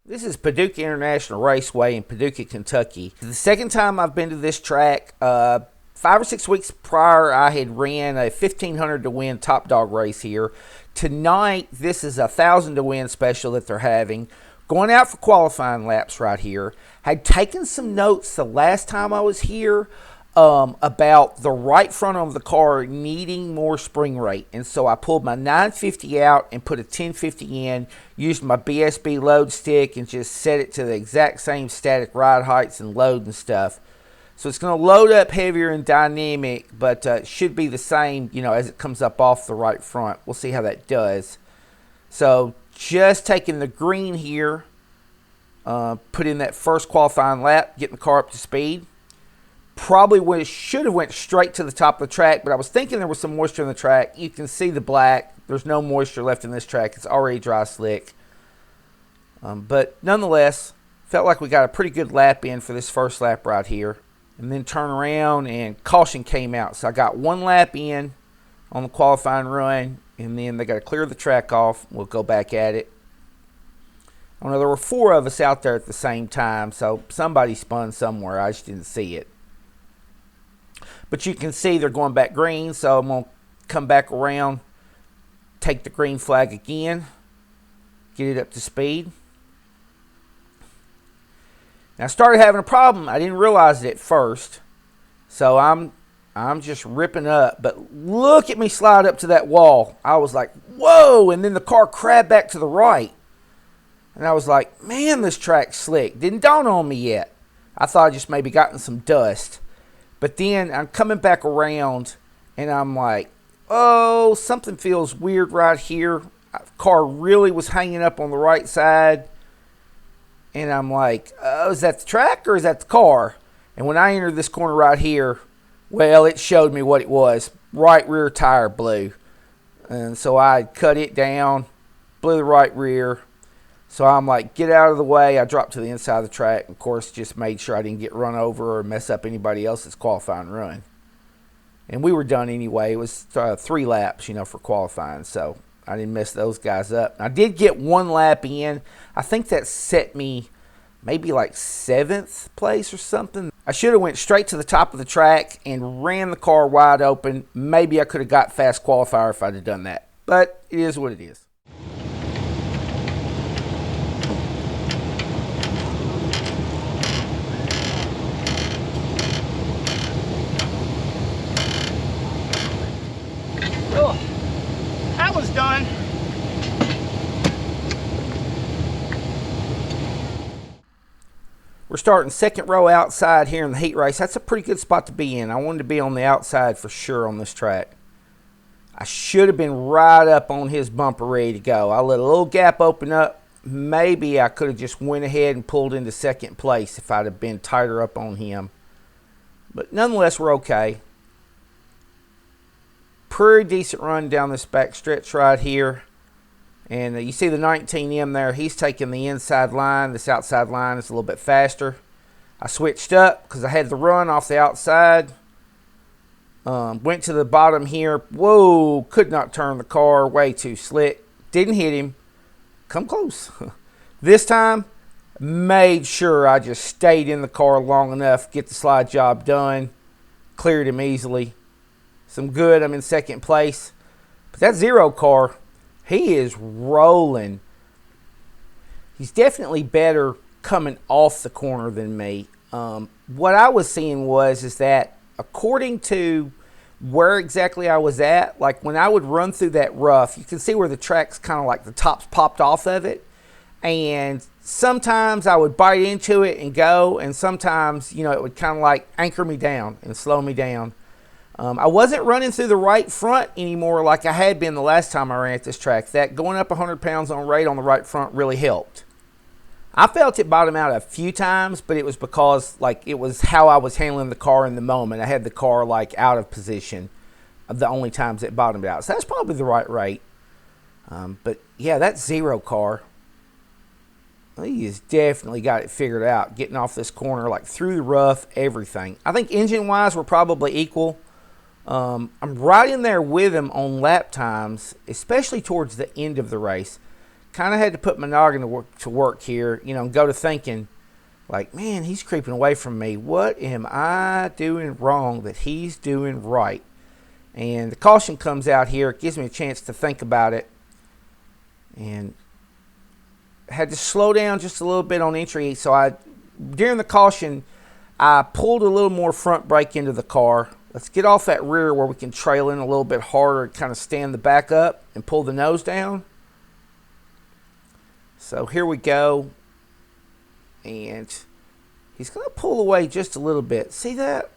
This is Paducah International Raceway in Paducah, Kentucky. The second time I've been to this track. 5 or 6 weeks prior, I had ran a 1,500 to win top dog race here. Tonight, this is a 1,000 to win special that they're having. Going out for qualifying laps right here. Had taken some notes the last time I was here about the right front of the car needing more spring rate. And so I pulled my 950 out and put a 1050 in, used my BSB load stick and just set it to the exact same static ride heights and load and stuff. So it's going to load up heavier and dynamic, but it should be the same, as it comes up off the right front. We'll see how that does. So just taking the green here, put in that first qualifying lap, getting the car up to speed. Probably should have went straight to the top of the track, but I was thinking there was some moisture in the track. You can see the black. There's no moisture left in this track. It's already dry slick. But nonetheless, felt like we got a pretty good lap in for this first lap right here. And then turn around and caution came out. So I got one lap in on the qualifying run, and then they got to clear the track off. We'll go back at it. I know there were 4 of us out there at the same time, so somebody spun somewhere. I just didn't see it. But you can see they're going back green, so I'm going to come back around, take the green flag again, get it up to speed. Now I started having a problem. I didn't realize it at first, so I'm just ripping up. But look at me slide up to that wall. I was like, whoa, and then the car crabbed back to the right. And I was like, man, this track's slick. Didn't dawn on me yet. I thought I just maybe gotten some dust. But then I'm coming back around, and I'm like, oh, something feels weird right here. The car really was hanging up on the right side. And I'm like, oh, is that the track or is that the car? And when I entered this corner right here, well, it showed me what it was. Right rear tire blew. And so I cut it down, blew the right rear. So I'm like, get out of the way. I dropped to the inside of the track. Of course, just made sure I didn't get run over or mess up anybody else's qualifying run. And we were done anyway. It was 3 laps, for qualifying. So I didn't mess those guys up. I did get 1 lap in. I think that set me maybe like 7th place or something. I should have went straight to the top of the track and ran the car wide open. Maybe I could have got fast qualifier if I'd have done that. But it is what it is. That was done. We're starting second row outside here in the heat race. That's a pretty good spot to be in. I wanted to be on the outside for sure on this track. I should have been right up on his bumper ready to go. I let a little gap open up. Maybe I could have just went ahead and pulled into second place if I'd have been tighter up on him. But nonetheless, we're okay. Pretty decent run down this back stretch right here. And you see the 19M there. He's taking the inside line. This outside line is a little bit faster. I switched up because I had the run off the outside. Went to the bottom here. Whoa, could not turn the car. Way too slick. Didn't hit him. Come close. This time, made sure I just stayed in the car long enough, get the slide job done. Cleared him easily. Some good. I'm in second place. But that 0 car, he is rolling. He's definitely better coming off the corner than me. What I was seeing is that according to where exactly I was at, like when I would run through that rough, you can see where the track's kind of like the top's popped off of it. And sometimes I would bite into it and go, and sometimes, it would kind of like anchor me down and slow me down. I wasn't running through the right front anymore like I had been the last time I ran at this track. That going up 100 pounds on rate on the right front really helped. I felt it bottom out a few times, but it was because it was how I was handling the car in the moment. I had the car out of position the only times it bottomed out. So that's probably the right rate. But yeah, that 0 car, he has definitely got it figured out. Getting off this corner, through the rough, everything. I think engine-wise, we're probably equal. I'm right in there with him on lap times, especially towards the end of the race. kind of had to put my noggin to work here, you know, and go to thinking, like, man, he's creeping away from me. What am I doing wrong that he's doing right? And the caution comes out here. It gives me a chance to think about it. And I had to slow down just a little bit on entry. So during the caution, I pulled a little more front brake into the car. Let's get off that rear where we can trail in a little bit harder, kind of stand the back up and pull the nose down. So here we go. And he's going to pull away just a little bit. See that?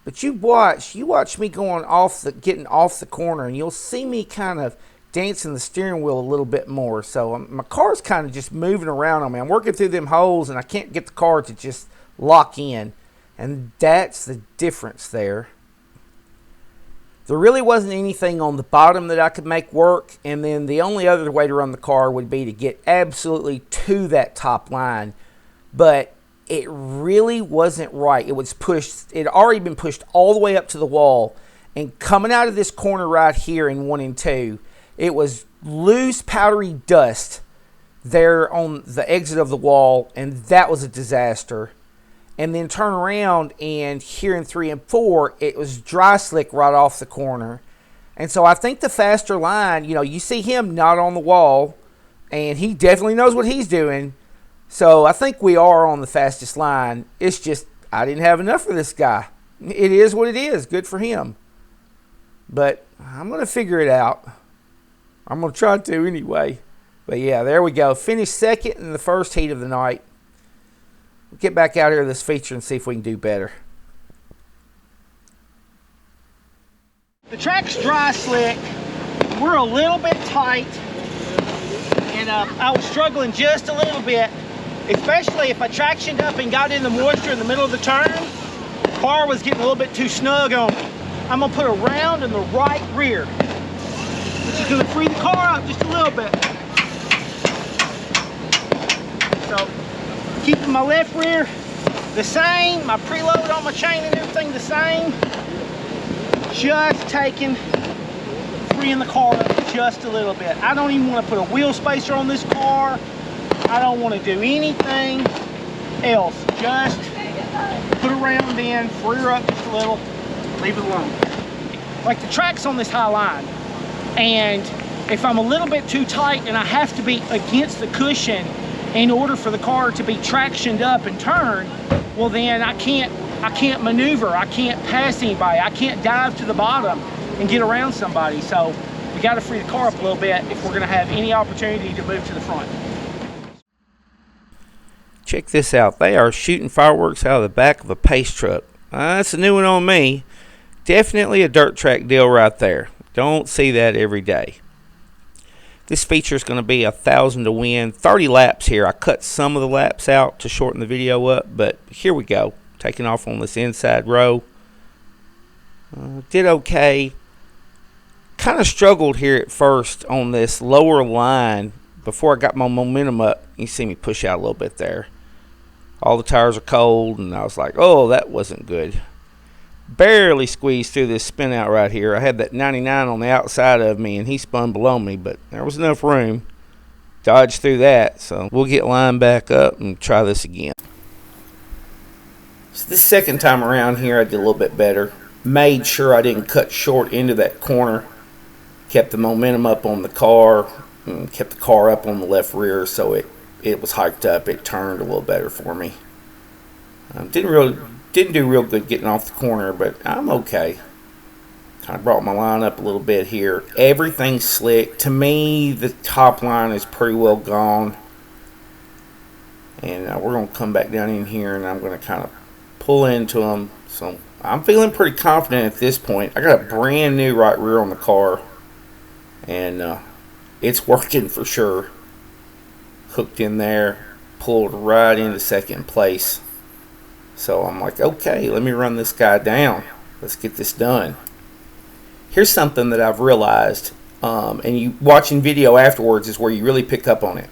But you watch me getting off the corner, and you'll see me kind of dancing the steering wheel a little bit more. So my car's kind of just moving around on me. I'm working through them holes, and I can't get the car to just lock in. And that's the difference there. There really wasn't anything on the bottom that I could make work. And then the only other way to run the car would be to get absolutely to that top line. But it really wasn't right. It was pushed. It had already been pushed all the way up to the wall. And coming out of this corner right here in 1 and 2, it was loose, powdery dust there on the exit of the wall. And that was a disaster. And then turn around, and here in 3 and 4, it was dry slick right off the corner. And so I think the faster line, you know, you see him not on the wall, and he definitely knows what he's doing. So I think we are on the fastest line. It's just I didn't have enough for this guy. It is what it is. Good for him. But I'm going to figure it out. I'm going to try to anyway. But yeah, there we go. Finished second in the first heat of the night. Get back out here to this feature and see if we can do better. The track's dry slick. We're a little bit tight, and I was struggling just a little bit, especially if I tractioned up and got in the moisture in the middle of the turn. The car was getting a little bit too snug on me. I'm gonna put a round in the right rear, which is gonna free the car up just a little bit. So, keeping my left rear the same, my preload on my chain and everything the same. Just freeing the car up just a little bit. I don't even want to put a wheel spacer on this car. I don't want to do anything else. Just put a round in, free her up just a little, leave it alone. Like the track's on this high line, and if I'm a little bit too tight and I have to be against the cushion in order for the car to be tractioned up and turned, well then I can't maneuver, I can't pass anybody, I can't dive to the bottom and get around somebody. So we got to free the car up a little bit if we're going to have any opportunity to move to the front. Check this out. They are shooting fireworks out of the back of a pace truck. That's a new one on me. Definitely a dirt track deal right there. Don't see that every day. This feature is going to be 1,000 to win. 30 laps here. I cut some of the laps out to shorten the video up, but here we go. Taking off on this inside row. Did okay. Kind of struggled here at first on this lower line before I got my momentum up. You see me push out a little bit there. All the tires are cold, and I was like, oh, that wasn't good. Barely squeezed through this spin out right here. I had that 99 on the outside of me, and he spun below me, but there was enough room. Dodged through that, so we'll get lined back up and try this again. So this second time around here, I did a little bit better. Made sure I didn't cut short into that corner. Kept the momentum up on the car, and kept the car up on the left rear, so it was hiked up. It turned a little better for me. Didn't do real good getting off the corner, but I'm okay. Kind of brought my line up a little bit here. Everything's slick. To me, the top line is pretty well gone. And we're going to come back down in here, and I'm going to kind of pull into them. So I'm feeling pretty confident at this point. I got a brand new right rear on the car, and it's working for sure. Hooked in there, pulled right into second place. So I'm like, okay, let me run this guy down. Let's get this done. Here's something that I've realized, and you watching video afterwards is where you really pick up on it.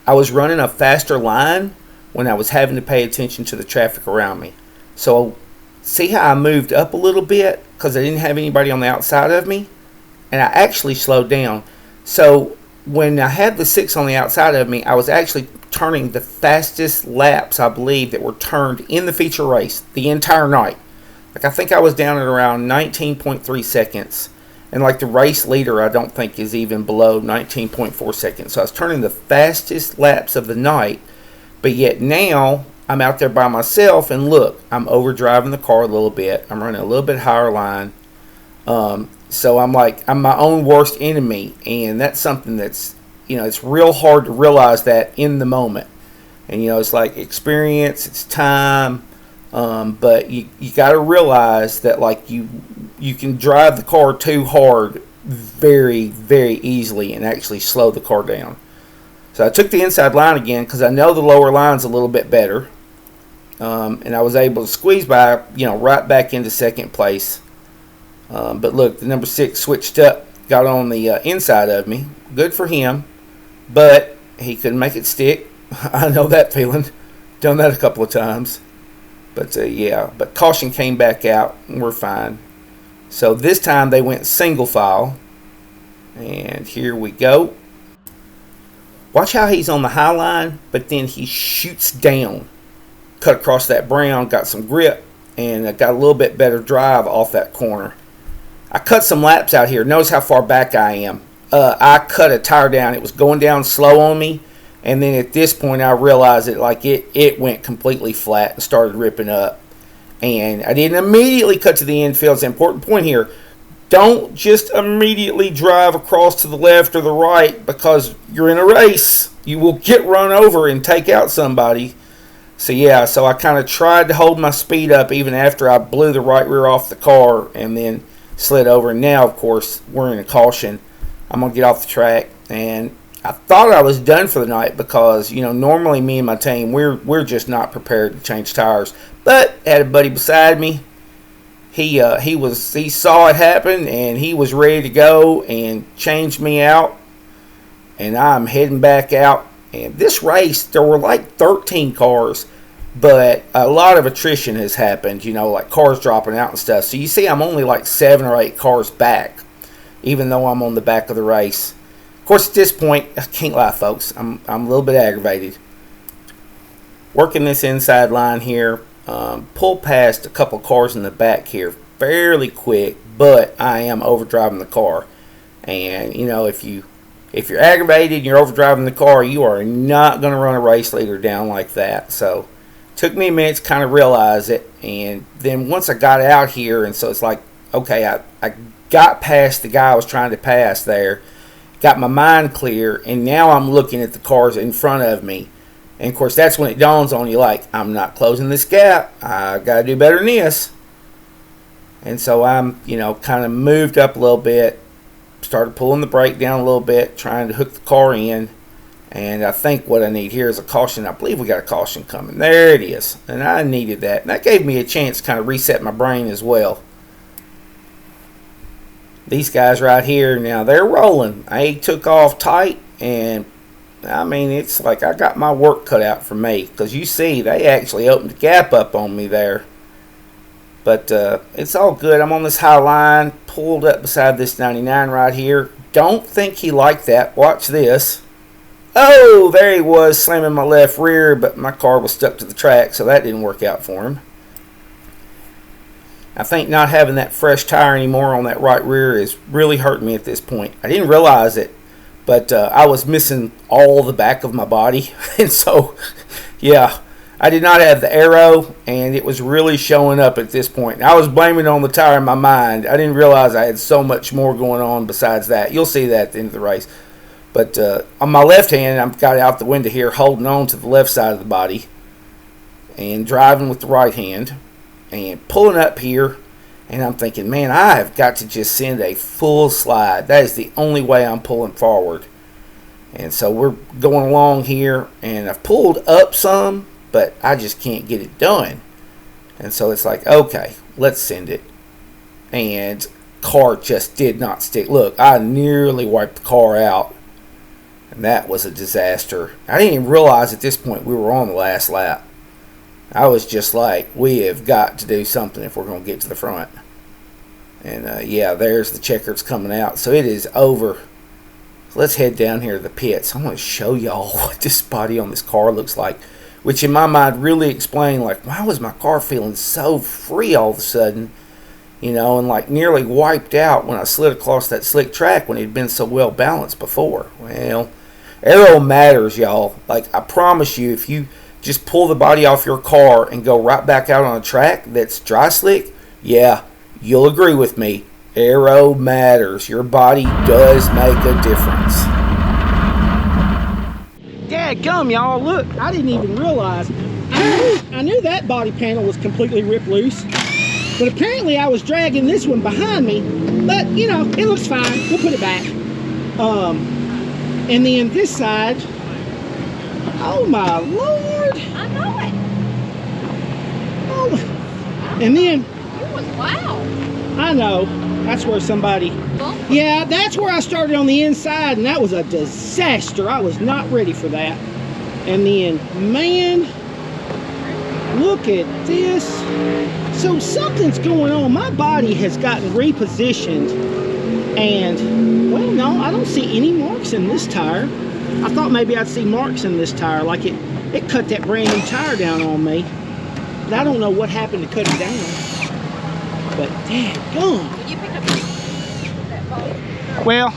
I was running a faster line when I was having to pay attention to the traffic around me. So see how I moved up a little bit because I didn't have anybody on the outside of me? And I actually slowed down. So when I had the 6 on the outside of me, I was actually turning the fastest laps, I believe, that were turned in the feature race the entire night. Like, I think I was down at around 19.3 seconds. And like the race leader, I don't think is even below 19.4 seconds. So I was turning the fastest laps of the night. But yet now I'm out there by myself, and look, I'm overdriving the car a little bit. I'm running a little bit higher line. So I'm my own worst enemy, and that's something that's, it's real hard to realize that in the moment. And it's like experience, it's time, but you got to realize that like you can drive the car too hard very, very easily and actually slow the car down. So I took the inside line again because I know the lower line's a little bit better, and I was able to squeeze by, right back into second place. But look, the number 6 switched up, got on the inside of me. Good for him, but he couldn't make it stick. I know that feeling. Done that a couple of times. But but caution came back out, and we're fine. So this time they went single file, and here we go. Watch how he's on the high line, but then he shoots down. Cut across that brown, got some grip, and I got a little bit better drive off that corner. I cut some laps out here. Notice how far back I am. I cut a tire down. It was going down slow on me. And then at this point, I realized it went completely flat and started ripping up. And I didn't immediately cut to the infield. It's an important point here. Don't just immediately drive across to the left or the right because you're in a race. You will get run over and take out somebody. So I kind of tried to hold my speed up even after I blew the right rear off the car and then slid over. And now, of course, we're in a caution. I'm going to get off the track. And I thought I was done for the night because, normally me and my team, we're just not prepared to change tires. But I had a buddy beside me. He saw it happen, and he was ready to go and changed me out. And I'm heading back out. And this race, there were like 13 cars, but a lot of attrition has happened, like cars dropping out and stuff. So you see I'm only like 7 or 8 cars back, even though I'm on the back of the race. Of course, at this point, I can't lie, folks, I'm a little bit aggravated. Working this inside line here, pull past a couple cars in the back here fairly quick, but I am overdriving the car. And, if you're aggravated and you're overdriving the car, you are not going to run a race leader down like that. So it took me a minute to kind of realize it. And then once I got out here, and so it's like, okay, I got past the guy I was trying to pass there, got my mind clear, and now I'm looking at the cars in front of me. And, of course, that's when it dawns on you, like, I'm not closing this gap. I got to do better than this. And so I'm, kind of moved up a little bit. Started pulling the brake down a little bit, trying to hook the car in. And I think what I need here is a caution. I believe we got a caution coming. There it is. And I needed that. And that gave me a chance to kind of reset my brain as well. These guys right here, now they're rolling. I took off tight. And, it's like I got my work cut out for me. Because you see, they actually opened the gap up on me there. But it's all good. I'm on this high line, pulled up beside this 99 right here. Don't think he liked that. Watch this. Oh, there he was, slamming my left rear, but my car was stuck to the track, so that didn't work out for him. I think not having that fresh tire anymore on that right rear is really hurting me at this point. I didn't realize it, but I was missing all the back of my body. And so, yeah. I did not have the arrow, and it was really showing up at this point. I was blaming it on the tire in my mind. I didn't realize I had so much more going on besides that. You'll see that at the end of the race. But on my left hand, I've got out the window here, holding on to the left side of the body, and driving with the right hand, and pulling up here, and I'm thinking, man, I have got to just send a full slide. That is the only way I'm pulling forward. And so we're going along here, and I've pulled up some, but I just can't get it done. And so it's like, okay, let's send it. And car just did not stick. Look, I nearly wiped the car out. And that was a disaster. I didn't even realize at this point we were on the last lap. I was just like, we have got to do something if we're going to get to the front. And, there's the checkers coming out. So it is over. Let's head down here to the pits. I'm going to show y'all what this body on this car looks like, which in my mind really explained, like, why was my car feeling so free all of a sudden, you know, and like nearly wiped out when I slid across that slick track when it had been so well balanced before. Well, aero matters, y'all. Like, I promise you, if you just pull the body off your car and go right back out on a track that's dry slick, yeah, you'll agree with me. Aero matters. Your body does make a difference. Dadgum, y'all, look, I didn't even realize. I knew that body panel was completely ripped loose, but apparently I was dragging this one behind me, but you know, it looks fine. We'll put it back. And then this side, oh my Lord. I know it. Oh, and then, It was loud. I know, that's where somebody, yeah, that's where I started on the inside, and that was a disaster. I was not ready for that. And then, man, look at this. So something's going on. My body has gotten repositioned, and, well, no, I don't see any marks in this tire. I thought maybe I'd see marks in this tire, like it cut that brand new tire down on me. But I don't know what happened to cut it down. But dadgum. You picked up that body. Well,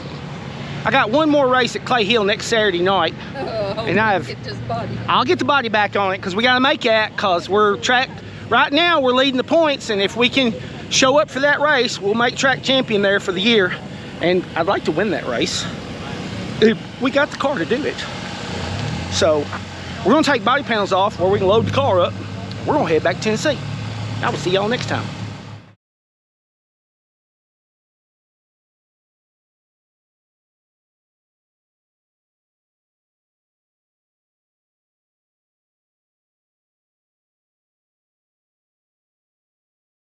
I got one more race at Clay Hill next Saturday night, and I'll get the body back on it because we got to make that, because we're track right now. We're leading the points, and if we can show up for that race, we'll make track champion there for the year. And I'd like to win that race. We got the car to do it. So we're gonna take body panels off where we can load the car up. We're gonna head back to Tennessee. I will see y'all next time.